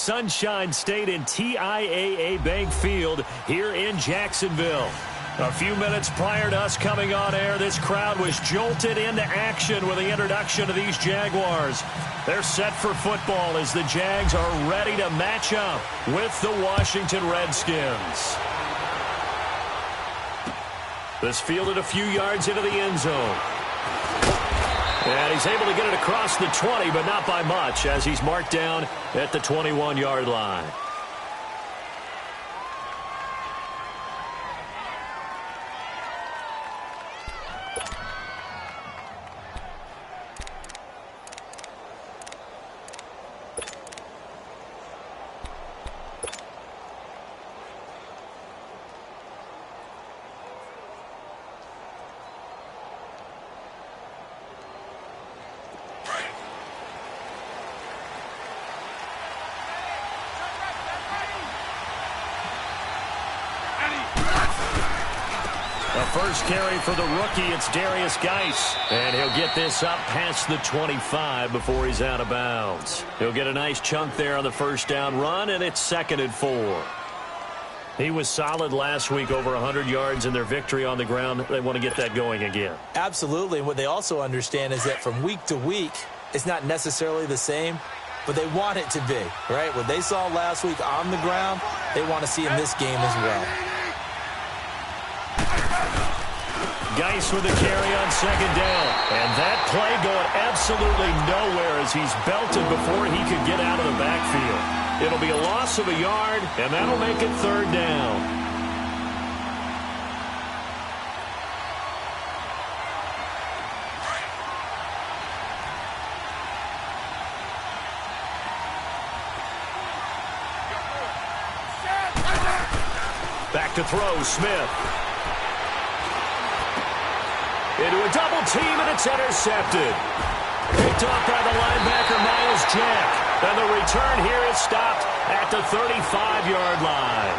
Sunshine State and TIAA Bank Field here in Jacksonville. A few minutes prior to us coming on air, this crowd was jolted into action with the introduction of these Jaguars. They're set for football as the Jags are ready to match up with the Washington Redskins. This fielded a few yards into the end zone. And he's able to get it across the 20, but not by much, as he's marked down at the 21-yard line. First carry for the rookie, it's Darius Geis. And he'll get this up past the 25 before he's out of bounds. He'll get a nice chunk there on the first down run, and it's 2nd and 4. He was solid last week, over 100 yards in their victory on the ground. They want to get that going again. Absolutely. And what they also understand is that from week to week, it's not necessarily the same, but they want it to be, right? What they saw last week on the ground, they want to see in this game as well. Geis with a carry on 2nd down. And that play going absolutely nowhere as he's belted before he could get out of the backfield. It'll be a loss of a yard, and that'll make it 3rd down. Back to throw, Smith. Into a double team, and it's intercepted. Picked off by the linebacker, Miles Jack. And the return here is stopped at the 35-yard line.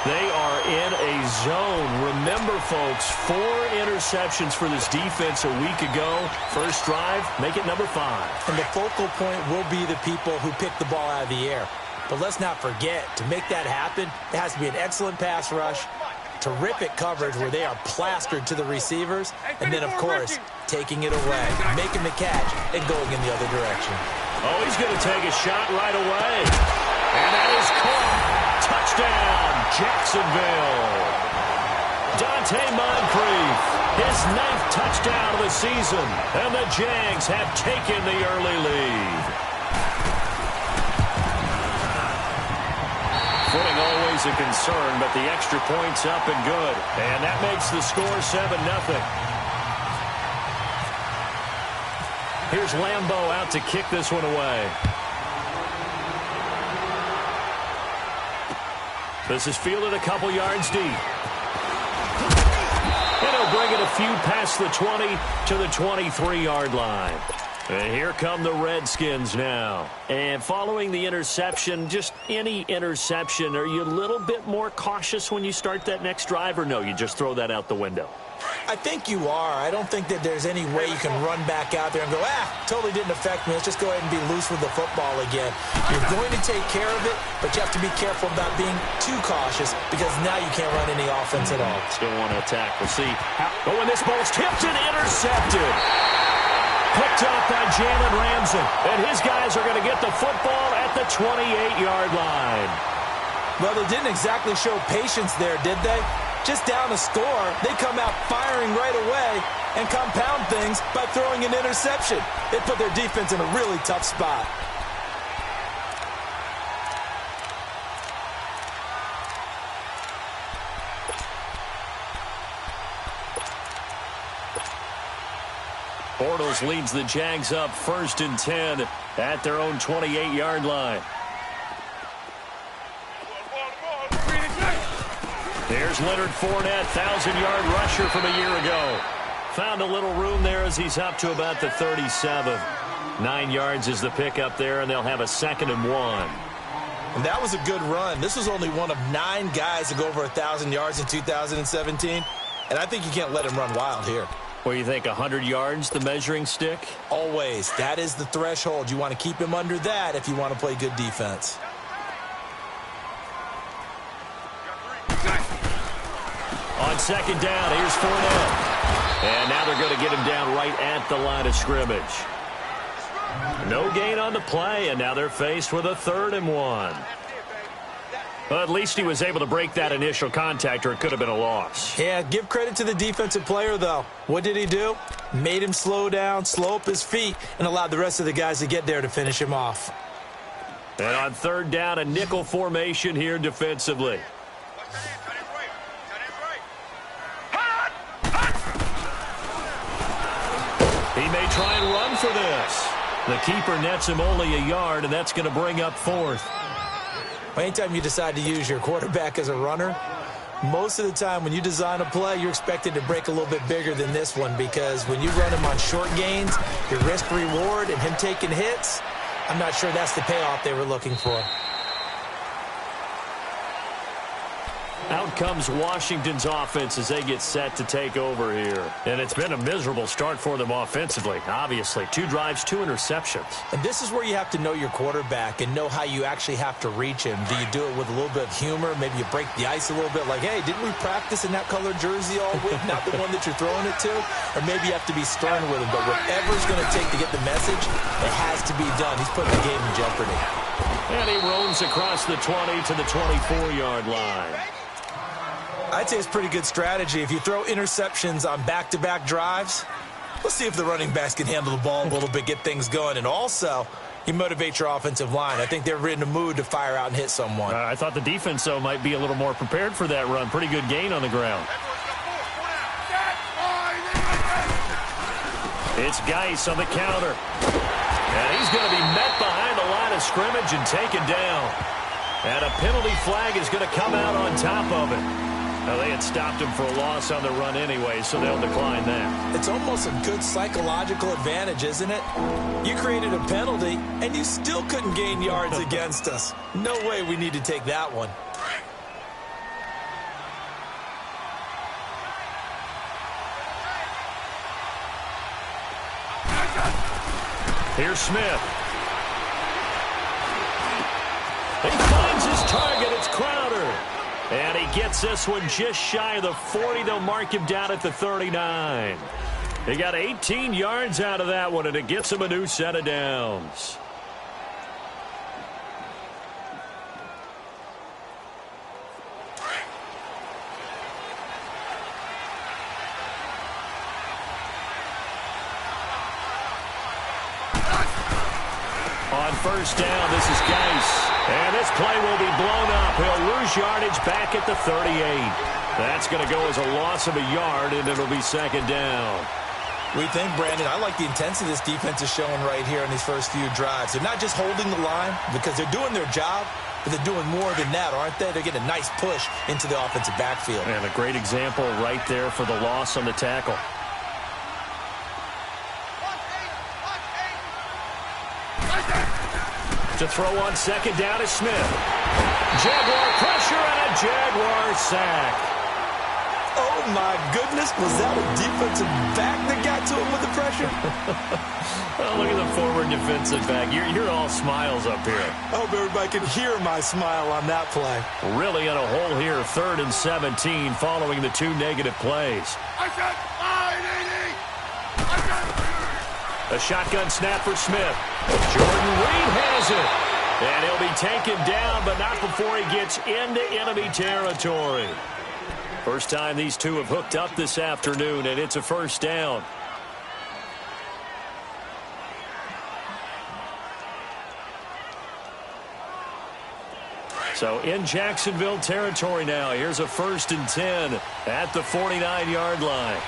They are in a zone. Remember, folks, 4 interceptions for this defense a week ago. First drive, make it number 5. And the focal point will be the people who pick the ball out of the air. But let's not forget, to make that happen, it has to be an excellent pass rush, terrific coverage where they are plastered to the receivers, and then, of course, taking it away, making the catch, and going in the other direction. Oh, he's going to take a shot right away. And that is caught. Touchdown, Jacksonville. Dante Moncrief, his 9th touchdown of the season, and the Jags have taken the early lead. Footing always a concern, but the extra point's up and good. And that makes the score 7-0. Here's Lambeau out to kick this one away. This is fielded a couple yards deep. And he'll bring it a few past the 20 to the 23-yard line. And here come the Redskins now. And following the interception, just any interception, are you a little bit more cautious when you start that next drive, or no, you just throw that out the window? I think you are. I don't think that there's any way you can run back out there and go, totally didn't affect me. Let's just go ahead and be loose with the football again. You're going to take care of it, but you have to be careful about being too cautious because now you can't run any offense at all. Still want to attack. We'll see. Oh, and this ball's tipped and intercepted. Picked off by Jalen Ramsey. And his guys are going to get the football at the 28-yard line. Well, they didn't exactly show patience there, did they? Just down a score, they come out firing right away and compound things by throwing an interception. They put their defense in a really tough spot. Bortles leads the Jags up 1st and 10 at their own 28-yard line. There's Leonard Fournette, 1,000-yard rusher from a year ago. Found a little room there as he's up to about the 37. 9 yards is the pickup there, and they'll have a 2nd and 1. And that was a good run. This was only one of 9 guys to go over 1,000 yards in 2017, and I think you can't let him run wild here. What do you think, 100 yards, the measuring stick? Always. That is the threshold. You want to keep him under that if you want to play good defense. On second down, here's Fournette. And now they're going to get him down right at the line of scrimmage. No gain on the play, and now they're faced with a 3rd and 1. Well, at least he was able to break that initial contact, or it could have been a loss. Yeah, give credit to the defensive player, though. What did he do? Made him slow down, slow up his feet, and allowed the rest of the guys to get there to finish him off. And on 3rd down, a nickel formation here defensively. He may try and run for this. The keeper nets him only a yard, and that's going to bring up 4th. Anytime you decide to use your quarterback as a runner, most of the time when you design a play, you're expected to break a little bit bigger than this one, because when you run him on short gains, your risk-reward and him taking hits, I'm not sure that's the payoff they were looking for. Out comes Washington's offense as they get set to take over here. And it's been a miserable start for them offensively, obviously. 2 drives, 2 interceptions. And this is where you have to know your quarterback and know how you actually have to reach him. Do you do it with a little bit of humor? Maybe you break the ice a little bit, like, hey, didn't we practice in that colored jersey all week, not the one that you're throwing it to? Or maybe you have to be stern with him. But whatever it's going to take to get the message, it has to be done. He's putting the game in jeopardy. And he roams across the 20 to the 24-yard line. I'd say it's pretty good strategy. If you throw interceptions on back-to-back drives, let's see if the running backs can handle the ball a little bit, get things going. And also, you motivate your offensive line. I think they're in the mood to fire out and hit someone. I thought the defense, though, might be a little more prepared for that run. Pretty good gain on the ground. It's Geis on the counter. And he's going to be met behind the line of scrimmage and taken down. And a penalty flag is going to come out on top of it. Now, they had stopped him for a loss on the run anyway, so they'll decline that. It's almost a good psychological advantage, isn't it? You created a penalty, and you still couldn't gain yards against us. No way we need to take that one. Here's Smith. He finds his target. It's Crowder. And he gets this one just shy of the 40. They'll mark him down at the 39. He got 18 yards out of that one, and it gets him a new set of downs. On 1st down, this is Geis. And this play will be blown up. He'll lose yardage back at the 38. That's going to go as a loss of a yard, and it'll be 2nd down. We think, Brandon, I like the intensity this defense is showing right here in these first few drives. They're not just holding the line because they're doing their job, but they're doing more than that, aren't they? They're getting a nice push into the offensive backfield. And a great example right there for the loss on the tackle. To throw on 2nd down is Smith. Jaguar pressure and a Jaguar sack. Oh, my goodness. Was that a defensive back that got to him with the pressure? Oh, look at the forward defensive back. You're all smiles up here. I hope everybody can hear my smile on that play. Really in a hole here, 3rd and 17 following the 2 negative plays. A shotgun snap for Smith. Jordan Reed has it. And he'll be taken down, but not before he gets into enemy territory. First time these two have hooked up this afternoon, and it's a 1st down. So in Jacksonville territory now. Here's a 1st and 10 at the 49-yard line.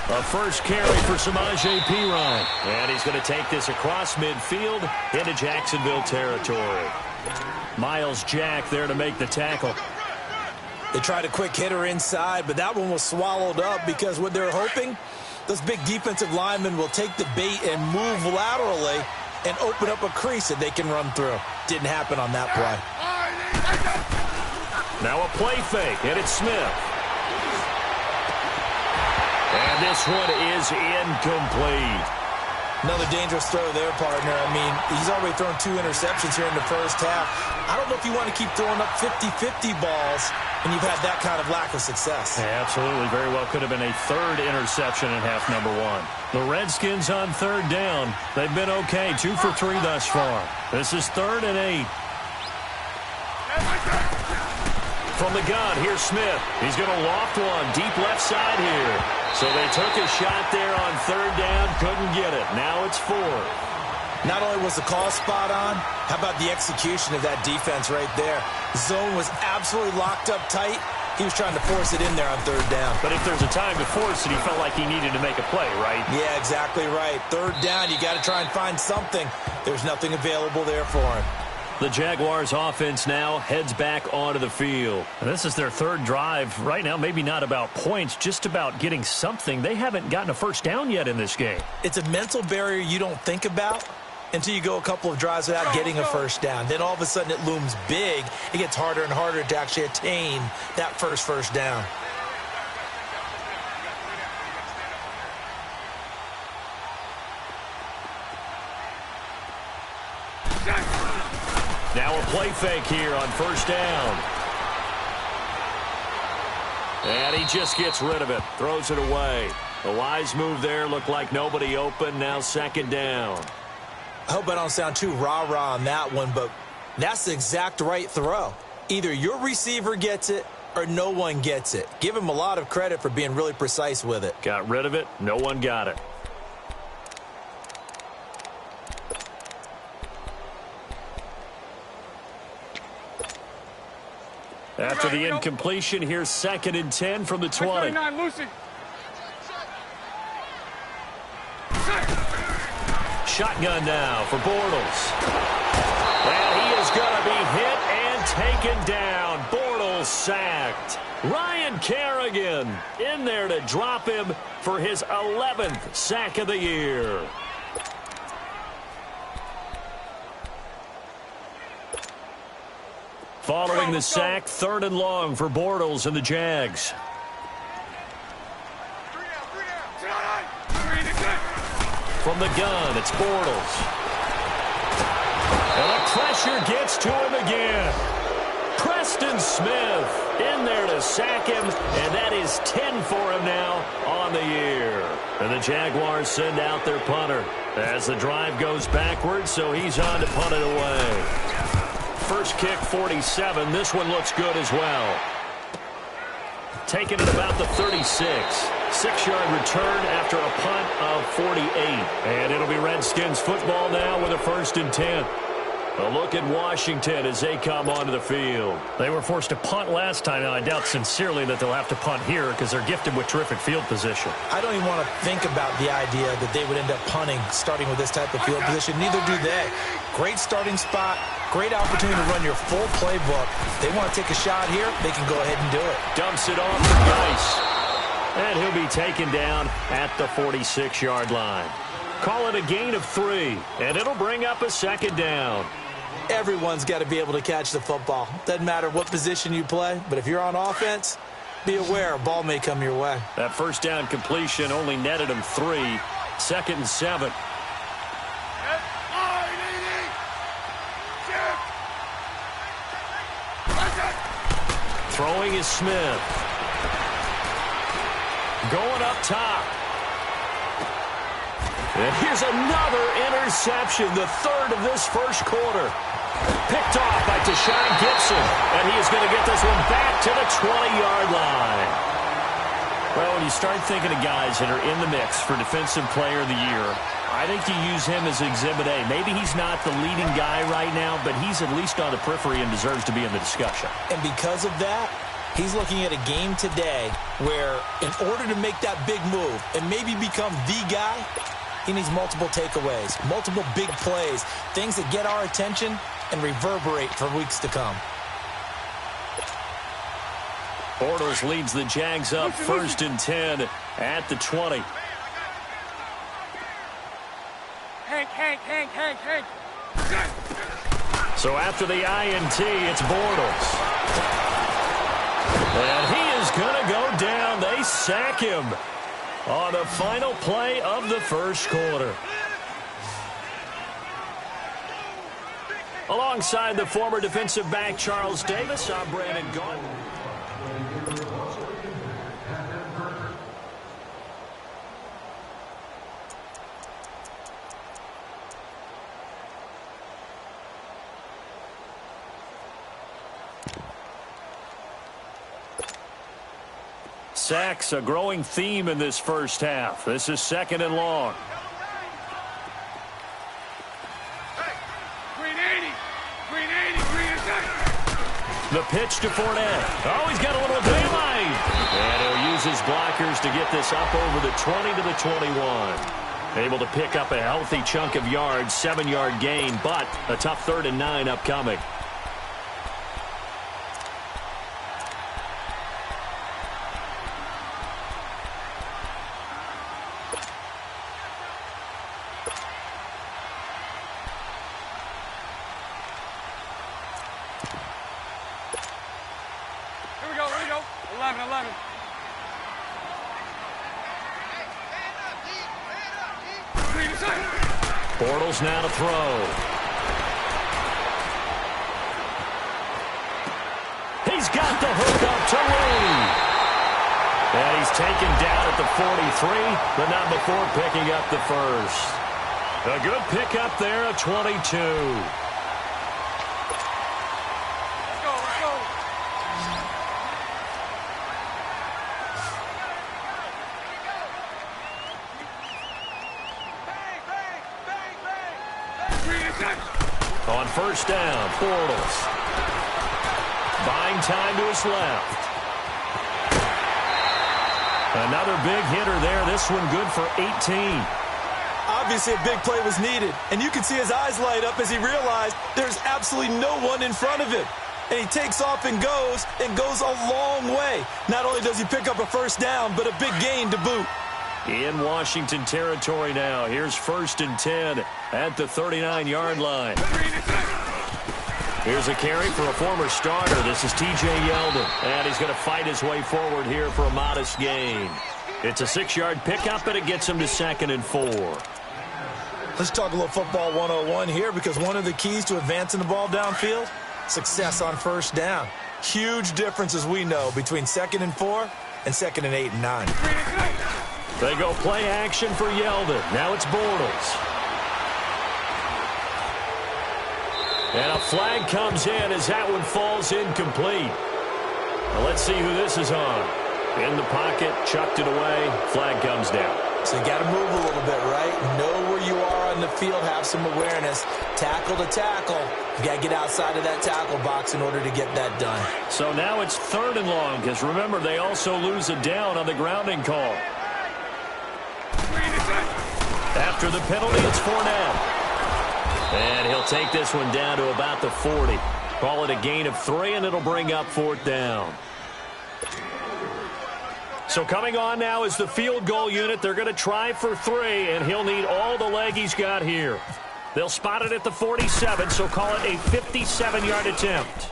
A first carry for Samaje Perine. And he's going to take this across midfield into Jacksonville territory. Miles Jack there to make the tackle. They tried a quick hitter inside, but that one was swallowed up because what they're hoping, those big defensive linemen will take the bait and move laterally and open up a crease that they can run through. Didn't happen on that play. Now a play fake, and it's Smith. And this one is incomplete. Another dangerous throw there, partner. I mean, he's already thrown 2 interceptions here in the first half. I don't know if you want to keep throwing up 50-50 balls when you've had that kind of lack of success. Yeah, absolutely. Very well could have been a 3rd interception in half number 1. The Redskins on 3rd down. They've been okay. 2 for 3 thus far. This is 3rd and 8. From the gun, here's Smith. He's going to loft one deep left side here. So they took a shot there on 3rd down, couldn't get it. Now it's 4th. Not only was the call spot on, how about the execution of that defense right there? Zone was absolutely locked up tight. He was trying to force it in there on 3rd down. But if there's a time to force it, he felt like he needed to make a play, right? Yeah, exactly right. 3rd down, you got to try and find something. There's nothing available there for him. The Jaguars offense now heads back onto the field. And this is their 3rd drive. Right now, maybe not about points, just about getting something. They haven't gotten a first down yet in this game. It's a mental barrier you don't think about until you go a couple of drives without getting a first down. Then all of a sudden it looms big. It gets harder and harder to actually attain that first down. Now a play fake here on 1st down. And he just gets rid of it, throws it away. A wise move there, looked like nobody open, now 2nd down. I hope I don't sound too rah-rah on that one, but that's the exact right throw. Either your receiver gets it or no one gets it. Give him a lot of credit for being really precise with it. Got rid of it, no one got it. After the incompletion, here's 2nd and 10 from the 20. Shotgun now for Bortles. And he is going to be hit and taken down. Bortles sacked. Ryan Kerrigan in there to drop him for his 11th sack of the year. Following the sack, 3rd and long for Bortles and the Jags. From the gun, it's Bortles. And the pressure gets to him again. Preston Smith in there to sack him, and that is 10 for him now on the year. And the Jaguars send out their punter as the drive goes backwards, so he's on to punt it away. First kick, 47. This one looks good as well. Taken at about the 36. 6-yard return after a punt of 48. And it'll be Redskins football now with a 1st and 10. A look at Washington as they come onto the field. They were forced to punt last time. Now, I doubt sincerely that they'll have to punt here because they're gifted with terrific field position. I don't even want to think about the idea that they would end up punting starting with this type of field position. Neither do they. Great starting spot. Great opportunity to run your full playbook. They want to take a shot here, they can go ahead and do it. Dumps it off to Geis. And he'll be taken down at the 46-yard line. Call it a gain of 3, and it'll bring up a 2nd down. Everyone's got to be able to catch the football. Doesn't matter what position you play, but if you're on offense, be aware a ball may come your way. That 1st down completion only netted him 3. 2nd and 7. Throwing is Smith. Going up top. And here's another interception, the 3rd of this first quarter. Picked off by Deshaun Gibson, and he is going to get this one back to the 20-yard line. Well, when you start thinking of guys that are in the mix for Defensive Player of the Year, I think you use him as Exhibit A. Maybe he's not the leading guy right now, but he's at least on the periphery and deserves to be in the discussion. And because of that, he's looking at a game today where in order to make that big move and maybe become the guy, he needs multiple takeaways, multiple big plays, things that get our attention and reverberate for weeks to come. Bortles leads the Jags up 1st and 10 at the 20. So after the INT, it's Bortles. And he is going to go down. They sack him on the final play of the first quarter. Alongside the former defensive back Charles Davis, I'm Brandon Gault. Sacks, a growing theme in this first half. This is 2nd and long. The pitch to Fournette. Oh, he's got a little daylight. And he'll use his blockers to get this up over the 20 to the 21. Able to pick up a healthy chunk of yards, 7-yard gain, but a tough 3rd and 9 upcoming. Bortles now to throw. He's got the hook up to Lee. And he's taken down at the 43, but not before picking up the first. A good pickup there at 22. On first down, Bortles. Buying time to his left. Another big hitter there. This one good for 18. Obviously, a big play was needed, and you can see his eyes light up as he realized there's absolutely no one in front of him. And he takes off and goes a long way. Not only does he pick up a first down, but a big gain to boot. In Washington territory now. Here's 1st and 10 at the 39-yard line. Here's a carry for a former starter. This is T.J. Yeldon. And he's going to fight his way forward here for a modest gain. It's a 6-yard pickup, and it gets him to 2nd and 4. Let's talk a little football 101 here, because one of the keys to advancing the ball downfield, success on first down. Huge difference, as we know, between 2nd and 4 and 2nd and 8 and 9. They go play action for Yeldon. Now it's Bortles. And a flag comes in as that one falls incomplete. Now let's see who this is on. In the pocket, chucked it away, flag comes down. So you got to move a little bit, right? Know where you are on the field, have some awareness. Tackle to tackle. You got to get outside of that tackle box in order to get that done. So now it's 3rd and long, because remember, they also lose a down on the grounding call. After the penalty, it's Fournette. And he'll take this one down to about the 40. Call it a gain of 3, and it'll bring up 4th down. So coming on now is the field goal unit. They're going to try for 3, and he'll need all the leg he's got here. They'll spot it at the 47, so call it a 57-yard attempt.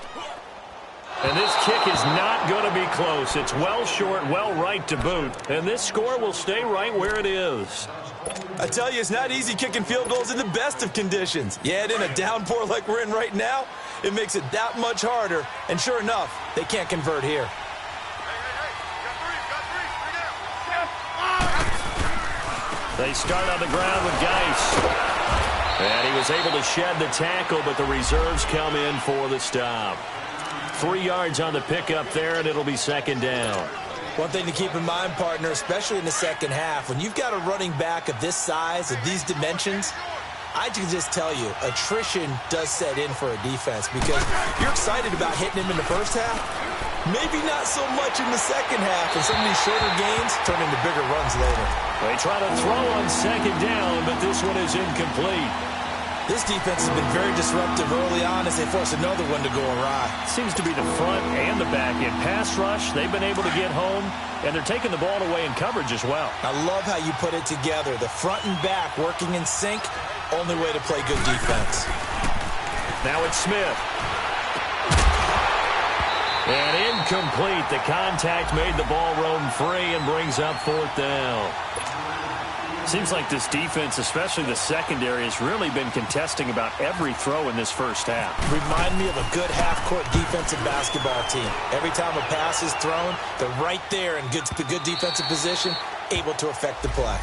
And this kick is not going to be close. It's well short, well right to boot. And this score will stay right where it is. I tell you, it's not easy kicking field goals in the best of conditions. Yet in a downpour like we're in right now, it makes it that much harder. And sure enough, they can't convert here. They start on the ground with Geis. And he was able to shed the tackle, but the reserves come in for the stop. 3 yards on the pickup there, and it'll be 2nd down. One thing to keep in mind, partner, especially in the second half, when you've got a running back of this size, of these dimensions, I can just tell you, attrition does set in for a defense, because you're excited about hitting him in the first half, maybe not so much in the second half, and some of these shorter gains turn into bigger runs later. They try to throw on 2nd down, but this one is incomplete. This defense has been very disruptive early on as they force another one to go awry. Seems to be the front and the back end. Pass rush, they've been able to get home, and they're taking the ball away in coverage as well. I love how you put it together. The front and back working in sync, only way to play good defense. Now it's Smith. And incomplete. The contact made the ball roam free and brings up 4th down. Seems like this defense, especially the secondary, has really been contesting about every throw in this first half. Remind me of a good half-court defensive basketball team. Every time a pass is thrown, they're right there in good defensive position, able to affect the play.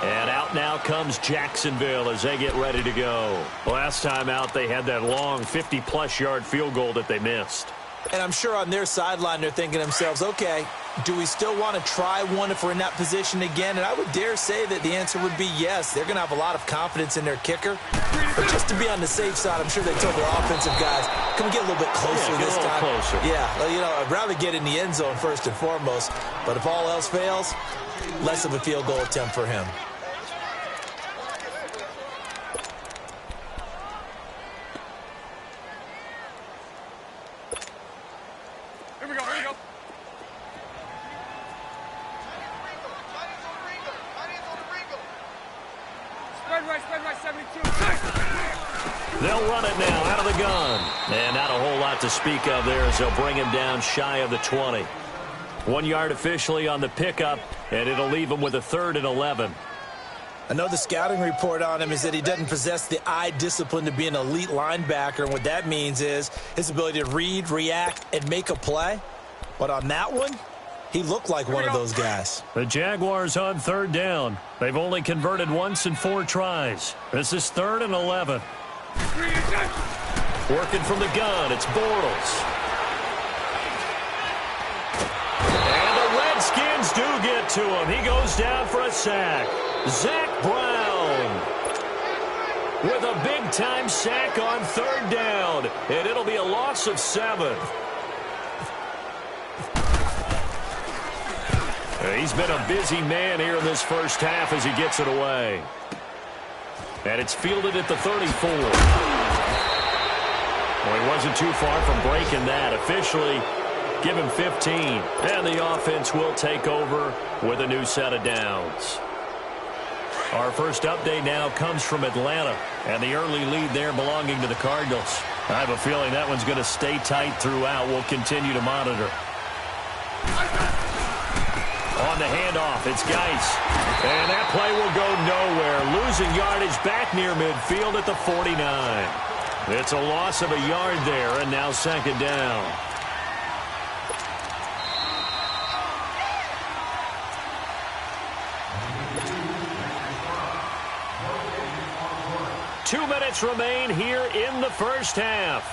And out now comes Jacksonville as they get ready to go. Last time out, they had that long 50-plus yard field goal that they missed. And I'm sure on their sideline they're thinking to themselves, okay, do we still want to try one if we're in that position again? And I would dare say that the answer would be yes. They're going to have a lot of confidence in their kicker. But just to be on the safe side, I'm sure they told their offensive guys, can we get a little bit closer this time? Closer. Yeah, well, you know, I'd rather get in the end zone first and foremost. But if all else fails, less of a field goal attempt for him. They'll run it now out of the gun. And not a whole lot to speak of there as they'll bring him down shy of the 20. 1 yard officially on the pickup, and it'll leave him with a 3rd and 11. I know the scouting report on him is that he doesn't possess the eye discipline to be an elite linebacker. And what that means is his ability to read, react, and make a play. But on that one, he looked like one of those guys. The Jaguars on 3rd down. They've only converted once in 4 tries. This is 3rd and 11. Working from the gun, it's Bortles. And the Redskins do get to him. He goes down for a sack. Zach Brown with a big-time sack on 3rd down. And it'll be a loss of 7. He's been a busy man here in this first half as he gets it away. And it's fielded at the 34. Well, he wasn't too far from breaking that. Officially, give him 15. And the offense will take over with a new set of downs. Our first update now comes from Atlanta. And the early lead there belonging to the Cardinals. I have a feeling that one's going to stay tight throughout. We'll continue to monitor. On the handoff, it's Geis. And that play will go nowhere. Losing yardage back near midfield at the 49. It's a loss of a yard there, and now 2nd down. Two minutes remain here in the first half.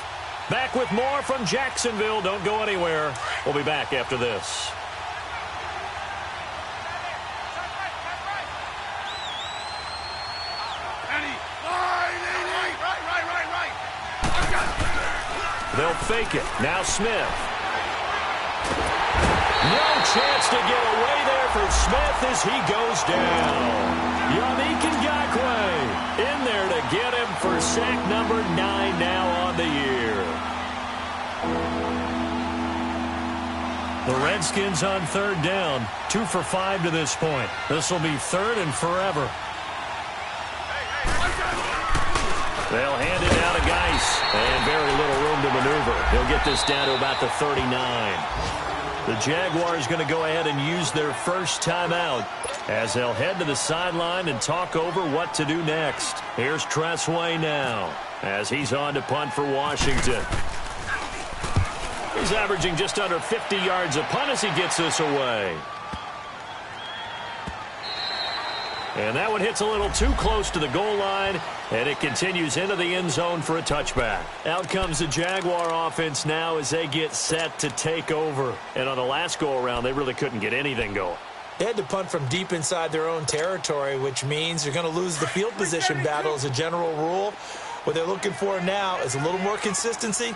Back with more from Jacksonville. Don't go anywhere. We'll be back after this. They'll fake it. Now Smith. No chance to get away there for Smith as he goes down. Yannick Ngakoue in there to get him for sack number 9 now on the year. The Redskins on 3rd down. 2 for 5 to this point. This will be 3rd and forever. They'll hand it out to Geis. And very little room to maneuver. He'll get this down to about the 39. The Jaguars going to go ahead and use their first timeout as they'll head to the sideline and talk over what to do next. Here's Tressway now as he's on to punt for Washington. He's averaging just under 50 yards a punt as he gets this away. And that one hits a little too close to the goal line, and it continues into the end zone for a touchback. Out comes the Jaguar offense now as they get set to take over. And on the last go-around, they really couldn't get anything going. They had to punt from deep inside their own territory, which means they're going to lose the field position battle as a general rule. What they're looking for now is a little more consistency,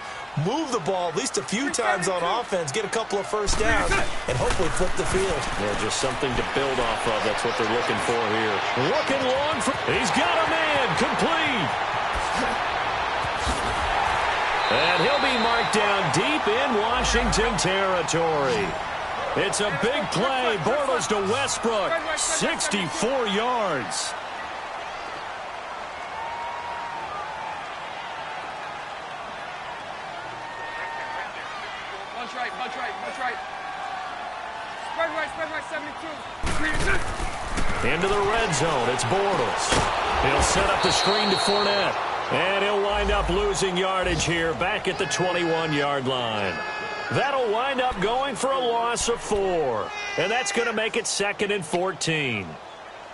move the ball at least a few times on offense, get a couple of first downs, and hopefully flip the field. Yeah, just something to build off of. That's what they're looking for here. Looking long for... He's got a man. Complete. And he'll be marked down deep in Washington territory. It's a big play. Bortles to Westbrook. 64 yards. Into the red zone, it's Bortles. He'll set up the screen to Fournette. And he'll wind up losing yardage here back at the 21-yard line. That'll wind up going for a loss of 4. And that's going to make it 2nd and 14.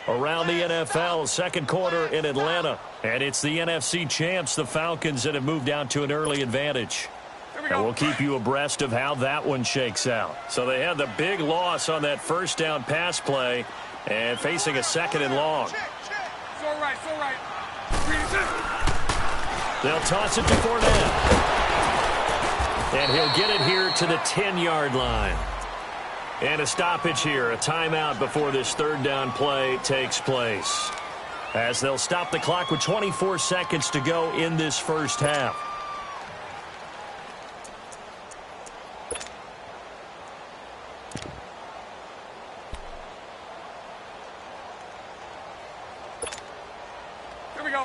Around the NFL, second quarter in Atlanta. And it's the NFC champs, the Falcons, that have moved out to an early advantage. And we'll keep you abreast of how that one shakes out. So they had the big loss on that first down pass play and facing a 2nd and long. It's all right, it's all right. They'll toss it to Fournette. And he'll get it here to the 10-yard line. And a stoppage here, a timeout before this third down play takes place. As they'll stop the clock with 24 seconds to go in this first half.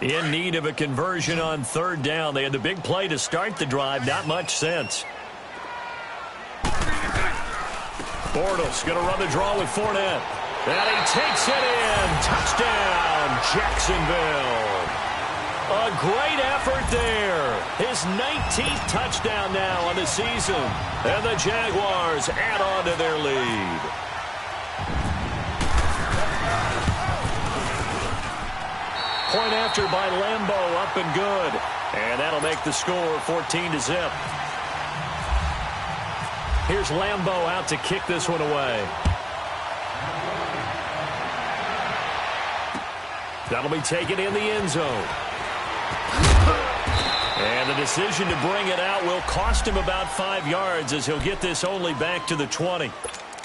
In need of a conversion on third down. They had the big play to start the drive. Not much sense. Bortles going to run the draw with Fournette. And he takes it in. Touchdown, Jacksonville. A great effort there. His 19th touchdown now on the season. And the Jaguars add on to their lead. Point after by Lambeau, up and good. And that'll make the score 14-0. Here's Lambeau out to kick this one away. That'll be taken in the end zone. And the decision to bring it out will cost him about 5 yards as he'll get this only back to the 20.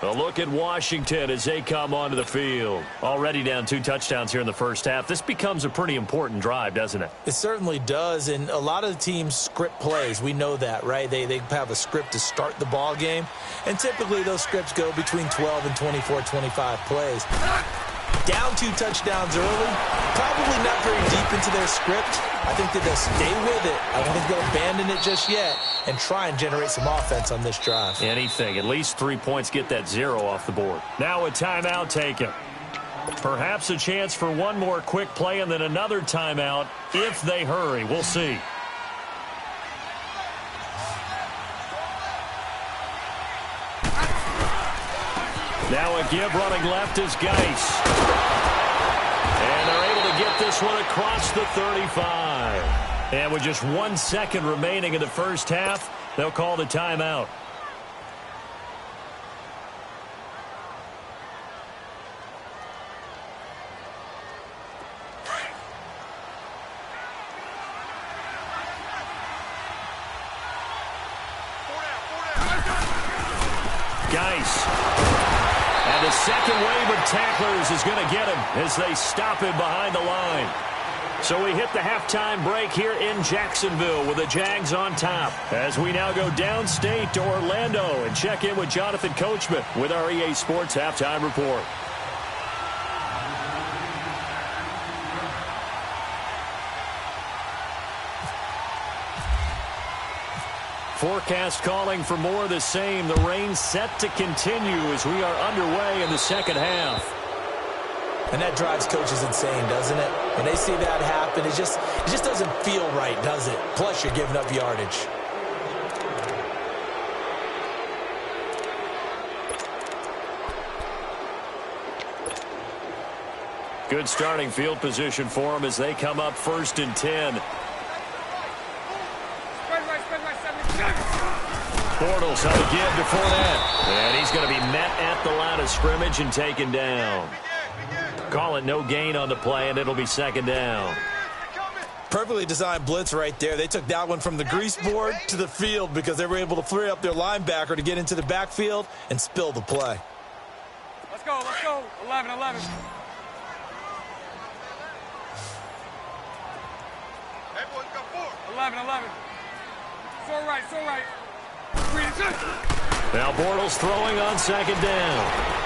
A look at Washington as they come onto the field. Already down 2 touchdowns here in the first half. This becomes a pretty important drive, doesn't it? It certainly does, and a lot of the teams script plays. We know that, right? They have a script to start the ball game, and typically those scripts go between 12 and 24, 25 plays. Down 2 touchdowns early, probably not very deep into their script. I think that they'll stay with it. I don't think they'll abandon it just yet and try and generate some offense on this drive. Anything. At least 3 points, get that 0 off the board. Now a timeout taken. Perhaps a chance for one more quick play and then another timeout if they hurry. We'll see. Now a give running left is Geis. And they're able to get this one across the 35. And with just 1 second remaining in the first half, they'll call the timeout. Geis. And the second wave of tacklers is going to get him as they stop him behind the line. So we hit the halftime break here in Jacksonville with the Jags on top. As we now go downstate to Orlando and check in with Jonathan Coachman with our EA Sports Halftime Report. Forecast calling for more of the same. The rain set to continue as we are underway in the second half. And that drives coaches insane, doesn't it? When they see that happen, it just doesn't feel right, does it? Plus, you're giving up yardage. Good starting field position for them as they come up 1st and 10. Bortles on the give to Fournette. And he's going to be met at the line of scrimmage and taken down. Call it no gain on the play, and it'll be 2nd down. Perfectly designed blitz right there. They took that one from the grease board to the field because they were able to free up their linebacker to get into the backfield and spill the play. Let's go, 11. 11. It's all right. Now Bortles throwing on 2nd down.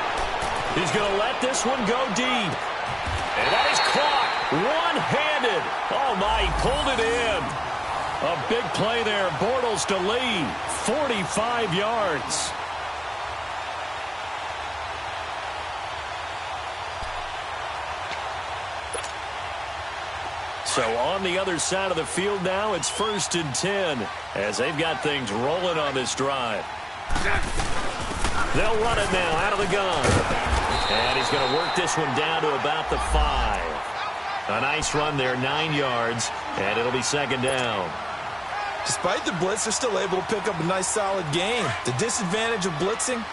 He's going to let this one go deep. And that is caught one-handed. Oh, my, he pulled it in. A big play there. Bortles to lead, 45 yards. So on the other side of the field now, it's 1st and 10 as they've got things rolling on this drive. They'll run it now out of the gun. And he's going to work this one down to about the 5. A nice run there, 9 yards, and it'll be 2nd down. Despite the blitz, they're still able to pick up a nice, solid gain. The disadvantage of blitzing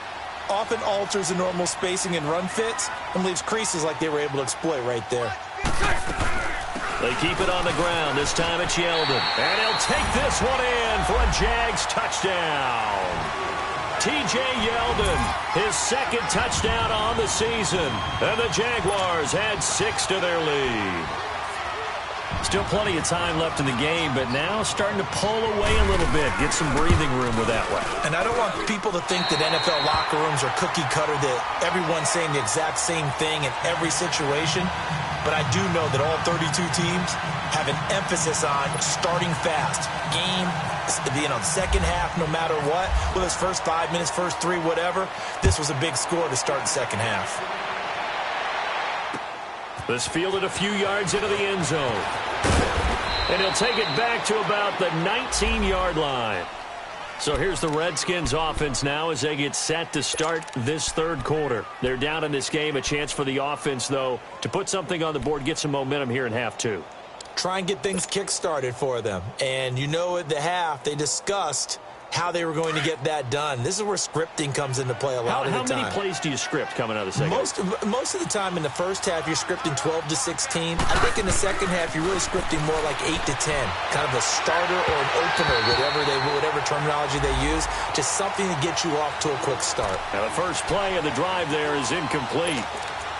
often alters the normal spacing and run fits and leaves creases like they were able to exploit right there. They keep it on the ground. This time it's Yeldon. And he'll take this one in for a Jags touchdown. T.J. Yeldon, his 2nd touchdown on the season. And the Jaguars add 6 to their lead. Still plenty of time left in the game, but now starting to pull away a little bit, get some breathing room with that one. And I don't want people to think that NFL locker rooms are cookie cutter, that everyone's saying the exact same thing in every situation. But I do know that all 32 teams have an emphasis on starting fast. Game, second half, no matter what. Whether it's first 5 minutes, first 3, whatever. This was a big score to start the second half. This fielded a few yards into the end zone. And he'll take it back to about the 19-yard line. So here's the Redskins offense now as they get set to start this 3rd quarter. They're down in this game. A chance for the offense, though, to put something on the board, get some momentum here in half 2. Try and get things kick-started for them. And you know at the half, they discussed how they were going to get that done. This is where scripting comes into play a lot of the time. How many plays do you script coming out of the second half? Most of the time in the first half, you're scripting 12 to 16. I think in the second half, you're really scripting more like 8 to 10. Kind of a starter or an opener, whatever terminology they use. Just something to get you off to a quick start. Now the first play of the drive there is incomplete.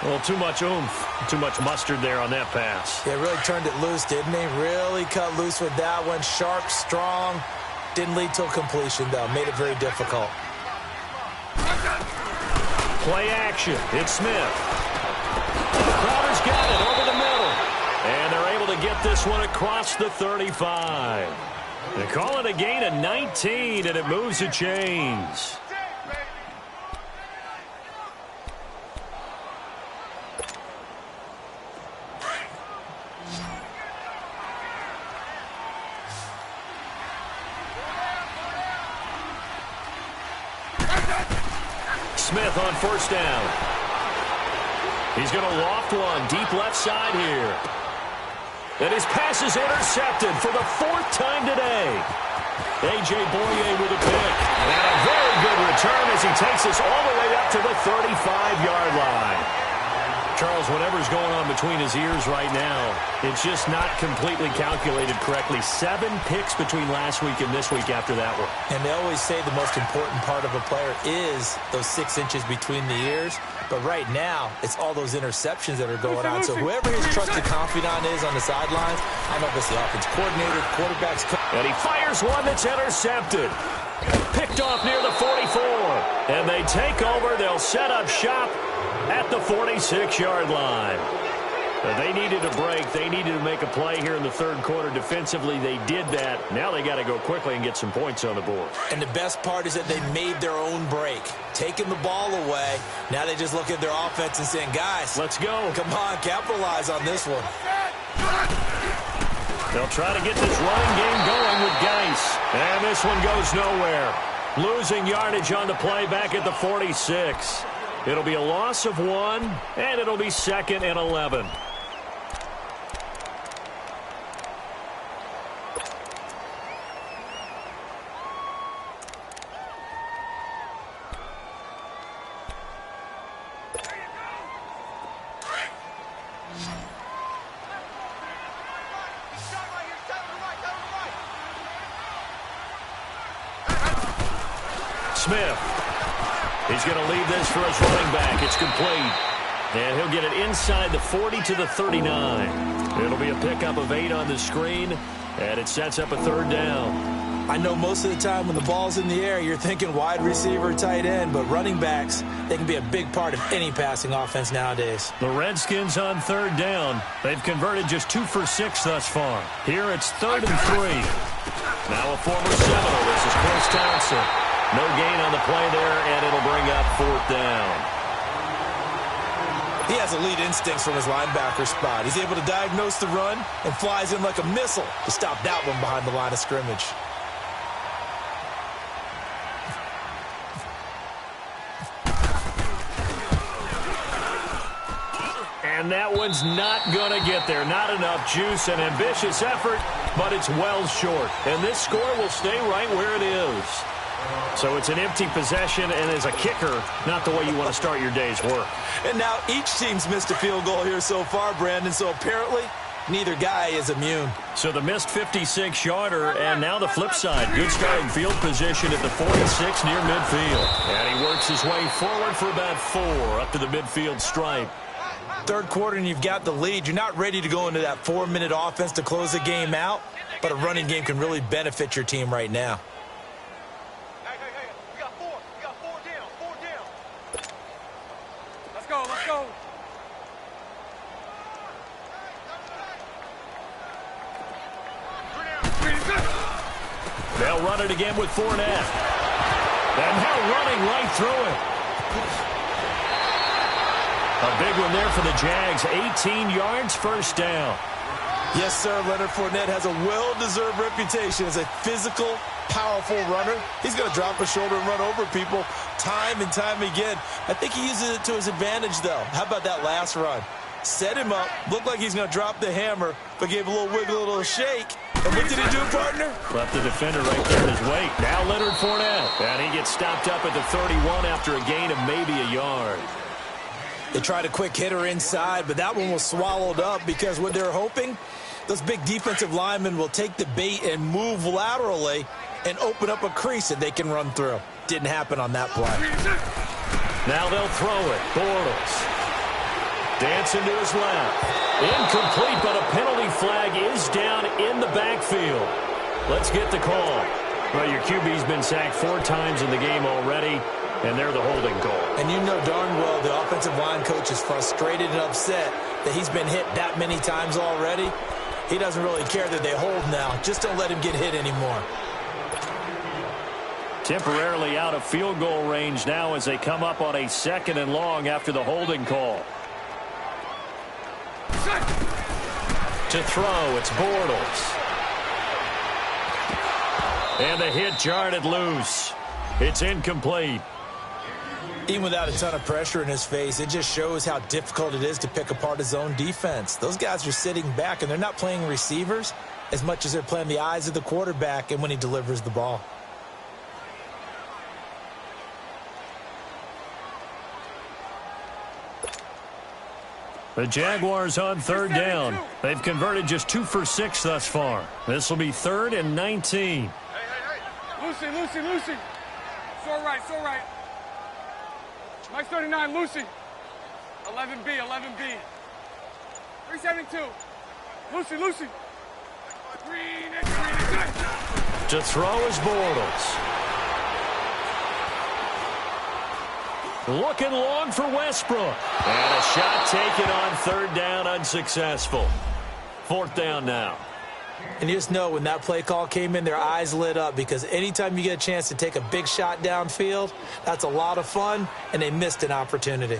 Well, too much oomph, too much mustard there on that pass. Yeah, really turned it loose, didn't he? Really cut loose with that one. Sharp, strong. Didn't lead to a completion, though. Made it very difficult. Play action. It's Smith. Crowder's got it over the middle. And they're able to get this one across the 35. They call it a gain of 19, and it moves the chains. Smith on 1st down. He's going to loft one deep left side here. And his pass is intercepted for the 4th time today. A.J. Boye with a pick. And a very good return as he takes us all the way up to the 35-yard line. Charles, whatever's going on between his ears right now, it's just not completely calculated correctly. 7 picks between last week and this week after that one. And they always say the most important part of a player is those 6 inches between the ears. But right now, it's all those interceptions that are going on. So whoever his trusted confidant is on the sidelines, I don't know if it's the offense coordinator, quarterback's coach. And he fires one that's intercepted. Picked off near the 44. And they take over. They'll set up shop at the 46-yard line. They needed a break. They needed to make a play here in the 3rd quarter. Defensively, they did that. Now they got to go quickly and get some points on the board. And the best part is that they made their own break. Taking the ball away. Now they just look at their offense and saying, guys, let's go. Come on, capitalize on this one. They'll try to get this running game going with Geis. And this one goes nowhere. Losing yardage on the play back at the 46. It'll be a loss of 1, and it'll be 2nd and 11. Smith. He's going to leave this for his running back. It's complete. And he'll get it inside the 40 to the 39. It'll be a pickup of 8 on the screen, and it sets up a 3rd down. I know most of the time when the ball's in the air, you're thinking wide receiver, tight end, but running backs, they can be a big part of any passing offense nowadays. The Redskins on 3rd down. They've converted just 2 for 6 thus far. Here it's 3rd and 3. Now a former Seminole. This is Chris Townsend. No gain on the play there, and it'll bring up 4th down. He has elite instincts from his linebacker spot. He's able to diagnose the run and flies in like a missile to stop that one behind the line of scrimmage. And that one's not going to get there. Not enough juice. An ambitious effort, but it's well short. And this score will stay right where it is. So it's an empty possession, and as a kicker, not the way you want to start your day's work. And now each team's missed a field goal here so far, Brandon, so apparently neither guy is immune. So the missed 56-yarder, and now the flip side. Good starting field position at the 46 near midfield. And he works his way forward for about 4 up to the midfield stripe. Third quarter and you've got the lead. You're not ready to go into that 4-minute offense to close the game out, but a running game can really benefit your team right now. Hey, we got 4. We got 4 down. 4 down. Let's go. They'll run it again with Fournette. And now running right through it. A big one there for the Jags. 18 yards, first down. Yes, sir. Leonard Fournette has a well-deserved reputation as a physical, powerful runner. He's going to drop a shoulder and run over people time and time again. I think he uses it to his advantage, though. How about that last run? Set him up, looked like he's going to drop the hammer, but gave a little wiggle, a little shake. And what did he do, partner? Left the defender right there in his wake. Now Leonard Fournette. And he gets stopped up at the 31 after a gain of maybe a yard. They tried a quick hitter inside, but that one was swallowed up because what they're hoping, those big defensive linemen will take the bait and move laterally and open up a crease that they can run through. Didn't happen on that play. Now they'll throw it. Bortles. Dancing to his left. Incomplete, but a penalty flag is down in the backfield. Let's get the call. Well, your QB's been sacked 4 times in the game already, and they're the holding call. And you know darn well the offensive line coach is frustrated and upset that he's been hit that many times already. He doesn't really care that they hold now. Just don't let him get hit anymore. Temporarily out of field goal range now as they come up on a 2nd and long after the holding call. To throw, it's Bortles. And the hit jarred it loose. It's incomplete. Even without a ton of pressure in his face, it just shows how difficult it is to pick apart his own defense. Those guys are sitting back, and they're not playing receivers as much as they're playing the eyes of the quarterback and when he delivers the ball. The Jaguars on 3rd down. They've converted just 2 for 6 thus far. This will be 3rd and 19. Hey. Lucy. So right. Mike 39, Lucy. 11B. 372. Lucy. Green. To throw is Bortles. Looking long for Westbrook. And a shot taken on 3rd down, unsuccessful. 4th down now. And you just know when that play call came in, their eyes lit up because anytime you get a chance to take a big shot downfield, that's a lot of fun, and they missed an opportunity.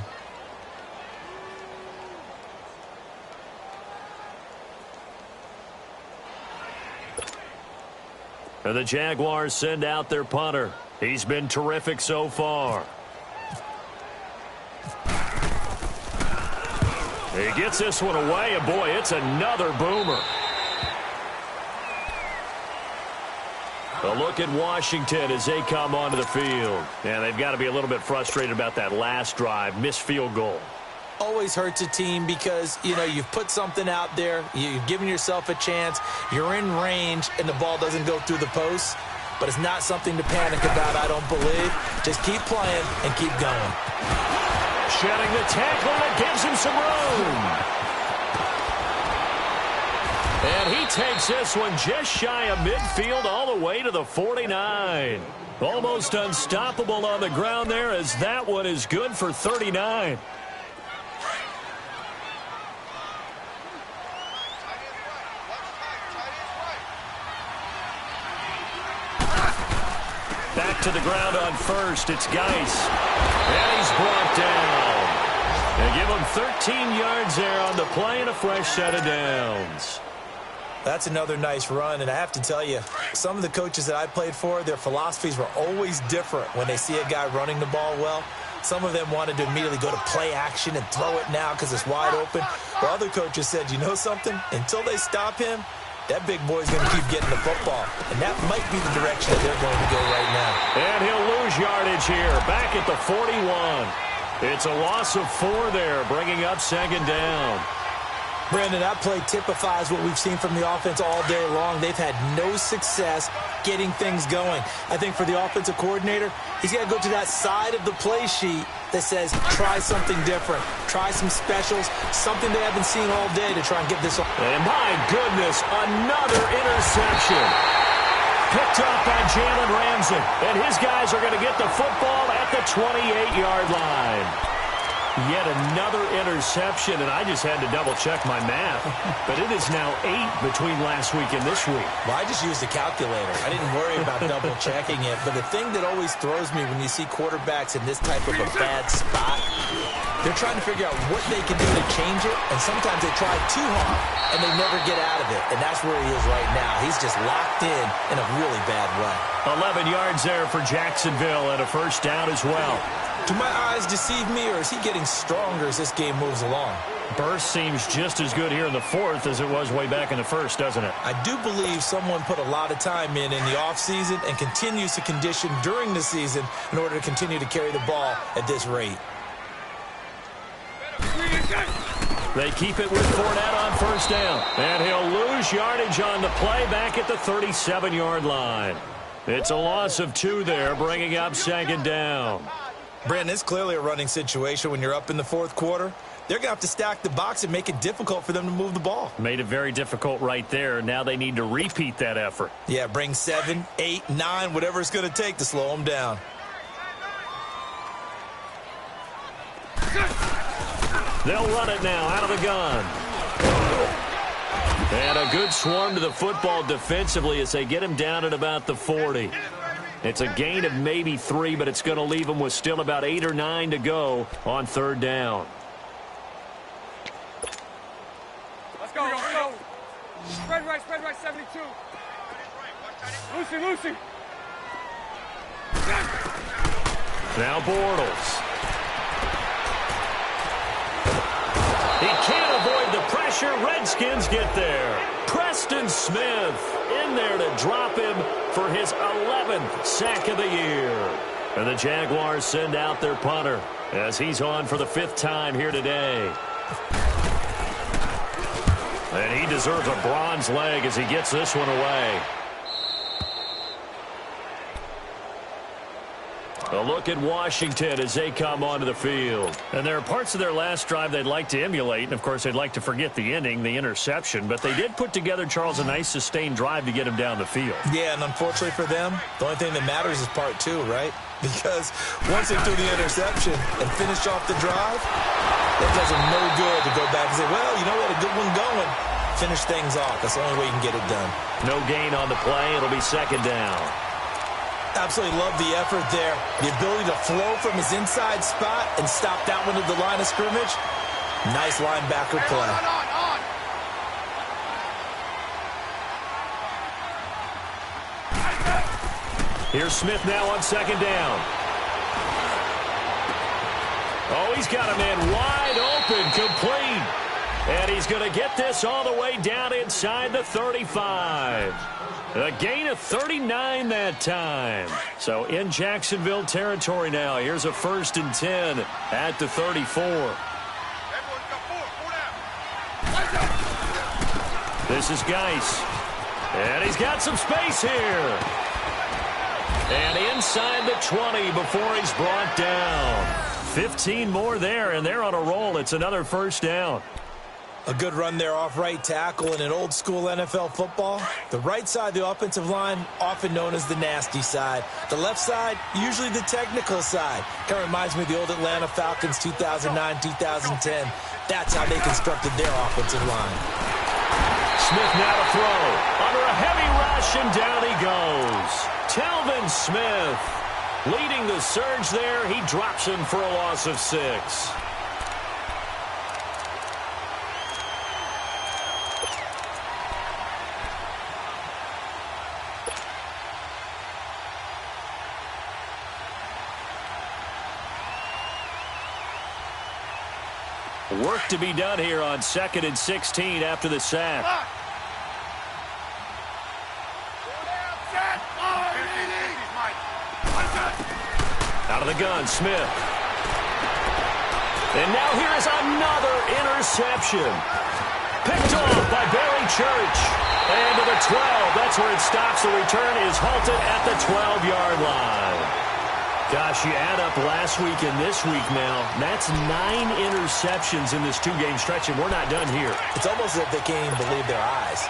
And the Jaguars send out their punter. He's been terrific so far. He gets this one away, and boy, it's another boomer. A look at Washington as they come onto the field. And they've got to be a little bit frustrated about that last drive, missed field goal. Always hurts a team because, you know, you've put something out there, you've given yourself a chance, you're in range, and the ball doesn't go through the post. But it's not something to panic about, I don't believe. Just keep playing and keep going. Shedding the tackle that gives him some room. And he takes this one just shy of midfield all the way to the 49. Almost unstoppable on the ground there as that one is good for 39. Back to the ground on 1st. It's Geis. And he's brought down. They give him 13 yards there on the play and a fresh set of downs. That's another nice run, and I have to tell you, some of the coaches that I played for, their philosophies were always different when they see a guy running the ball well. Some of them wanted to immediately go to play action and throw it now because it's wide open. While other coaches said, you know something? Until they stop him, that big boy's going to keep getting the football. And that might be the direction that they're going to go right now. And he'll lose yardage here, back at the 41. It's a loss of 4 there, bringing up second down. Brandon, that play typifies what we've seen from the offense all day long. They've had no success getting things going. I think for the offensive coordinator, he's got to go to that side of the play sheet that says, try something different. Try some specials, something they haven't seen all day to try and get this on. And my goodness, another interception. Picked up by Jalen Ramsey. And his guys are going to get the football at the 28-yard line. Yet another interception, and I just had to double-check my math. But it is now 8 between last week and this week. Well, I just used a calculator. I didn't worry about double-checking it. But the thing that always throws me when you see quarterbacks in this type of a bad spot, they're trying to figure out what they can do to change it, and sometimes they try too hard, and they never get out of it. And that's where he is right now. He's just locked in a really bad run. 11 yards there for Jacksonville and a first down as well. Do my eyes deceive me, or is he getting stronger as this game moves along? Burst seems just as good here in the fourth as it was way back in the first, doesn't it? I do believe someone put a lot of time in the offseason and continues to condition during the season in order to continue to carry the ball at this rate. They keep it with Fournette on first down. And he'll lose yardage on the play back at the 37-yard line. It's a loss of 2 there, bringing up second down. Brandon, it's clearly a running situation when you're up in the fourth quarter. They're going to have to stack the box and make it difficult for them to move the ball. Made it very difficult right there. Now they need to repeat that effort. Yeah, bring 7, 8, 9, whatever it's going to take to slow them down. They'll run it now out of the gun. And a good swarm to the football defensively as they get him down at about the 40. It's a gain of maybe 3, but it's going to leave them with still about 8 or 9 to go on third down. Let's go, let's go. Spread right, 72. Lucy. Now Bortles. He can't avoid the pressure. Redskins get there. Preston Smith in there to drop him for his 11th sack of the year. And the Jaguars send out their punter as he's on for the 5th time here today. And he deserves a bronze leg as he gets this one away. A look at Washington as they come onto the field. And there are parts of their last drive they'd like to emulate. And, of course, they'd like to forget the ending, the interception. But they did put together, Charles, a nice sustained drive to get him down the field. Yeah, and unfortunately for them, the only thing that matters is part 2, right? Because once they threw the interception and finished off the drive, that does them no good to go back and say, well, you know, we had a good one going. Finish things off. That's the only way you can get it done. No gain on the play. It'll be second down. Absolutely love the effort there. The ability to flow from his inside spot and stop that one at the line of scrimmage. Nice linebacker play. Here's Smith now on second down. Oh, he's got a man wide open, complete. And he's going to get this all the way down inside the 35. A gain of 39 that time. So in Jacksonville territory now. Here's a 1st and 10 at the 34. This is Geis. And he's got some space here. And inside the 20 before he's brought down. 15 more there, and they're on a roll. It's another first down. A good run there off right tackle in an old-school NFL football. The right side of the offensive line, often known as the nasty side. The left side, usually the technical side. Kind of reminds me of the old Atlanta Falcons 2009-2010. That's how they constructed their offensive line. Smith now to throw. Under a heavy rush, and down he goes. Telvin Smith leading the surge there. He drops him for a loss of 6. Work to be done here on 2nd and 16 after the sack. Out of the gun, Smith. And now here is another interception. Picked off by Barry Church. And to the 12. That's where it stops. The return is halted at the 12-yard line. Gosh, you add up last week and this week now. That's 9 interceptions in this two-game stretch, and we're not done here. It's almost as if they can't even believe their eyes.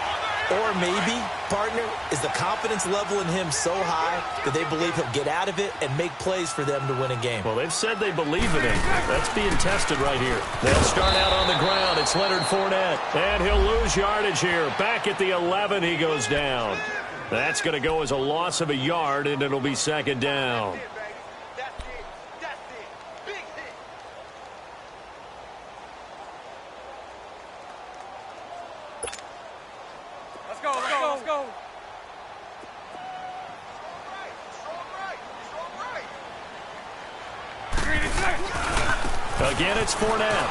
Or maybe, partner, is the confidence level in him so high that they believe he'll get out of it and make plays for them to win a game. Well, they've said they believe in him. That's being tested right here. They'll start out on the ground. It's Leonard Fournette. And he'll lose yardage here. Back at the 11, he goes down. That's going to go as a loss of a yard, and it'll be 2nd down. Again, it's Fournette.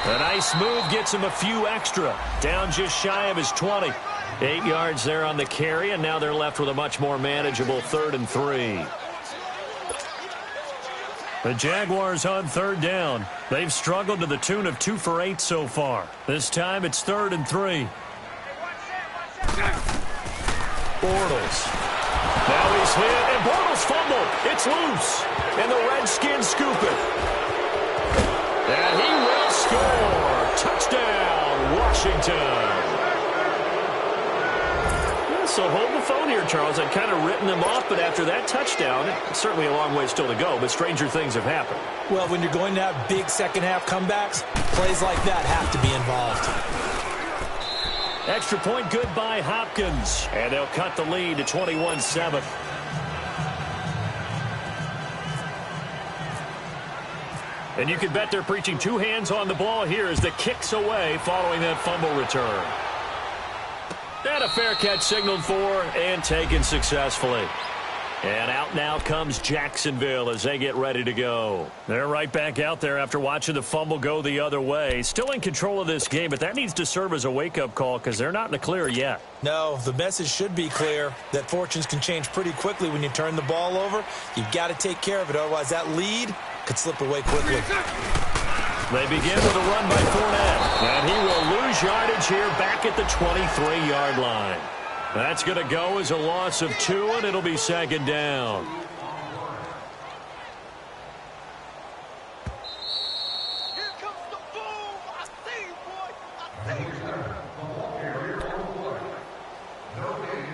A nice move gets him a few extra. Down just shy of his 20. 8 yards there on the carry, and now they're left with a much more manageable 3rd and 3. The Jaguars on 3rd down. They've struggled to the tune of 2 for 8 so far. This time it's 3rd and 3. Bortles. Now he's hit, and Bortles fumbled. It's loose, and the Redskins scoop it. And he will score. Touchdown, Washington. So hold the phone here, Charles. I'd kind of written them off, but after that touchdown, it's certainly a long way still to go, but stranger things have happened. Well, when you're going to have big second-half comebacks, plays like that have to be involved. Extra point good by Hopkins. And they'll cut the lead to 21-7. And you can bet they're preaching 2 hands on the ball here as the kick's away following that fumble return. And a fair catch signaled for and taken successfully. And out now comes Jacksonville as they get ready to go. They're right back out there after watching the fumble go the other way. Still in control of this game, but that needs to serve as a wake-up call because they're not in the clear yet. No, the message should be clear that fortunes can change pretty quickly when you turn the ball over. You've got to take care of it, otherwise that lead could slip away quickly. They begin with a run by Fournette, and he will lose yardage here back at the 23-yard line. That's going to go as a loss of 2, and it'll be 2nd down. Here comes the boom! I see you, boy! I see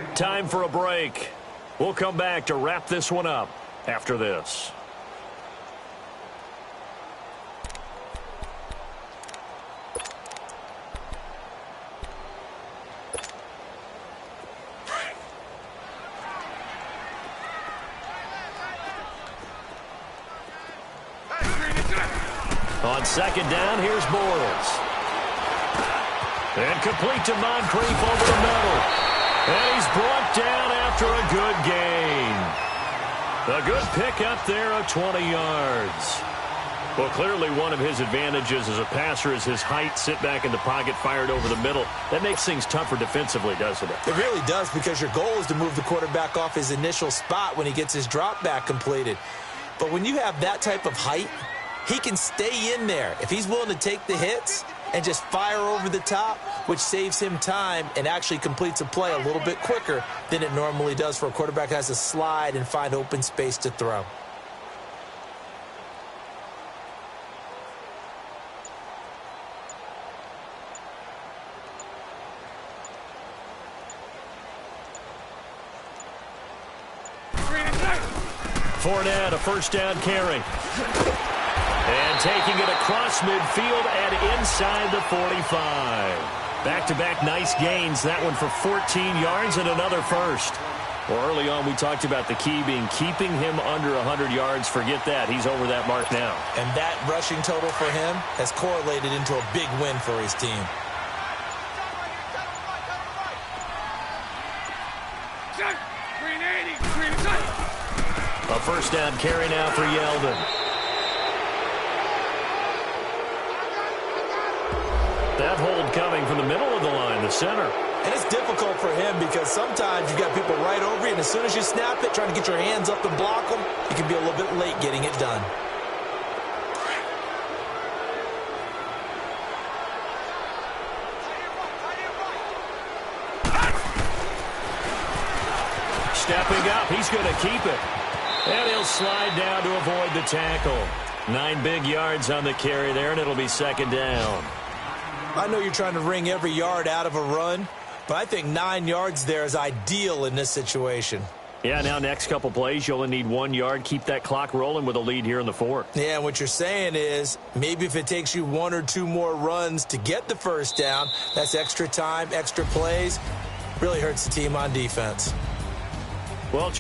you! Time for a break. We'll come back to wrap this one up after this. On 2nd down, here's Bortles. And complete to Moncrief over the middle. And he's brought down after a good gain. A good pick up there of 20 yards. Well, clearly one of his advantages as a passer is his height. Sit back in the pocket, fired over the middle. That makes things tougher defensively, doesn't it? It really does, because your goal is to move the quarterback off his initial spot when he gets his drop back completed. But when you have that type of height, he can stay in there if he's willing to take the hits and just fire over the top, which saves him time and actually completes a play a little bit quicker than it normally does for a quarterback who has to slide and find open space to throw. Fournette, a 1st down carry. And taking it across midfield and inside the 45. Back-to-back nice gains. That one for 14 yards and another first. Well, early on we talked about the key being keeping him under 100 yards. Forget that. He's over that mark now. And that rushing total for him has correlated into a big win for his team. A 1st down carry now for Yeldon. That hold coming from the middle of the line, the center. And it's difficult for him because sometimes you've got people right over you, and as soon as you snap it, trying to get your hands up and block them, you can be a little bit late getting it done. Stepping up, he's going to keep it. And he'll slide down to avoid the tackle. 9 big yards on the carry there, and it'll be second down. I know you're trying to wring every yard out of a run, but I think 9 yards there is ideal in this situation. Yeah, now next couple plays, you only need 1 yard. Keep that clock rolling with a lead here in the fourth. Yeah, what you're saying is maybe if it takes you 1 or 2 more runs to get the first down, that's extra time, extra plays, really hurts the team on defense. Well,